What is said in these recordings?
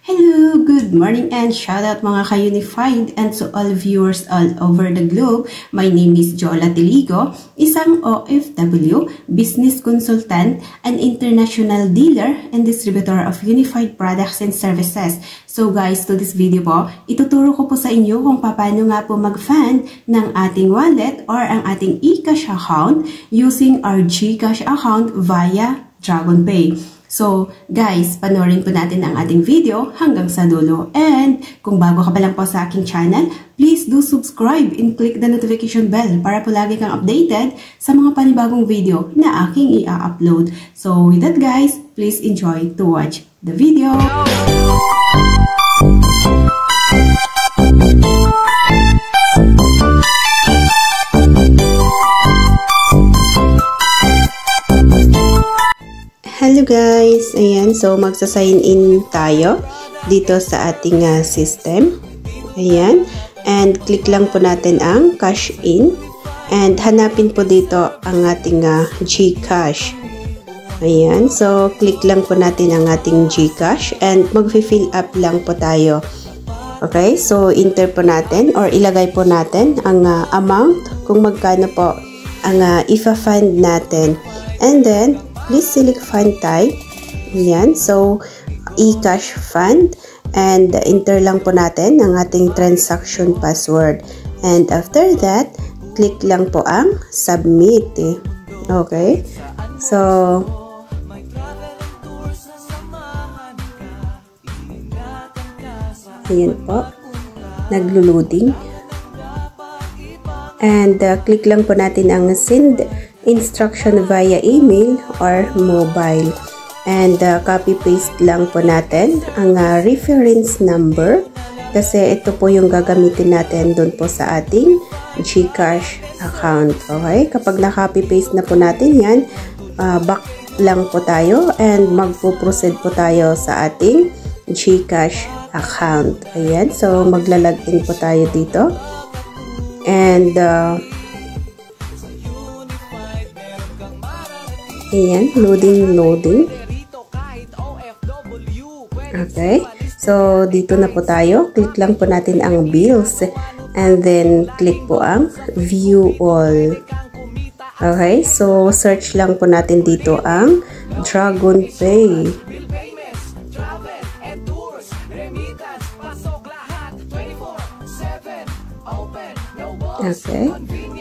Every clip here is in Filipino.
Hello, good morning and shout out mga ka-Unified and to all viewers all over the globe. My name is Jola Tiligo, isang OFW, business consultant, an international dealer and distributor of Unified products and services. So guys, to this video po, ituturo ko po sa inyo kung paano nga po mag-fund ng ating wallet or ang ating eCash account using our GCash account via DragonPay. So, guys, panoorin po natin ang ating video hanggang sa dulo. And kung bago ka pa lang po sa aking channel, please do subscribe and click the notification bell para po lagi kang updated sa mga panibagong video na aking i-upload. So, with that guys, please enjoy to watch the video. Hello guys! Ayan, so magsa-sign in tayo dito sa ating system. Ayan, and click lang po natin ang cash in and hanapin po dito ang ating GCash. Ayan, so click lang po natin ang ating GCash and mag-fill up lang po tayo. Okay, so enter po natin or ilagay po natin ang amount kung magkano po ang ifa-fund natin. And then, please select fund type. Ayan. So, eCash fund. And enter lang po natin ang ating transaction password. And after that, click lang po ang submit. Okay. So, ayan po. Naglo-loading. And click lang po natin ang send instruction via email or mobile. And copy-paste lang po natin ang reference number kasi ito po yung gagamitin natin doon po sa ating GCash account. Okay? Kapag na-copy-paste na po natin yan, back lang po tayo and magpo-proceed po tayo sa ating GCash account. Ayan. So, maglalagin po tayo dito. And ayan, loading. Okay. So, dito na po tayo. Click lang po natin ang bills. And then, click po ang view all. Okay. So, search lang po natin dito ang DragonPay. Okay.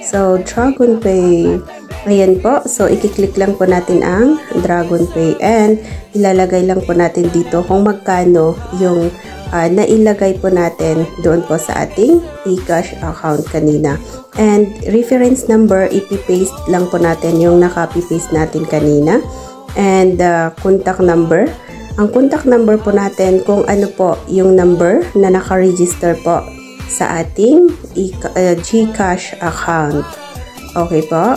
So, DragonPay. Ayan po. So, i-click lang po natin ang DragonPay and ilalagay lang po natin dito kung magkano yung nailagay po natin doon po sa ating eCash account kanina. And reference number, ipi-paste lang po natin yung na-copy-paste natin kanina. And contact number. Ang contact number po natin kung ano po yung number na naka-register po sa ating GCash account. Okay po.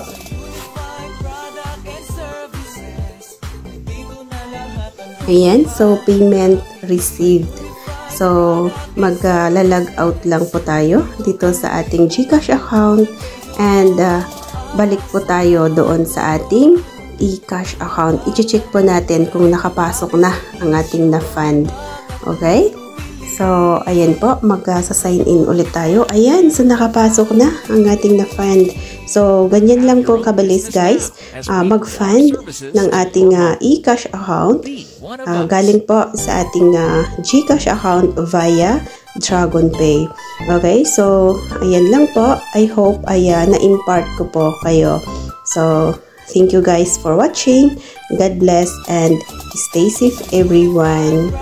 Ayan, so payment received. So, mag-lag out lang po tayo dito sa ating GCash account and balik po tayo doon sa ating eCash account. I-check po natin kung nakapasok na ang ating na-fund. Okay? So, ayan po, mag-sign in ulit tayo. Ayan, so nakapasok na ang ating na-fund. So, ganyan lang po kabilis guys, mag-fund ng ating eCash account. Galing po sa ating GCash account via DragonPay. Okay, so, ayan lang po. I hope ay na-impart ko po kayo. So, thank you guys for watching. God bless and stay safe everyone.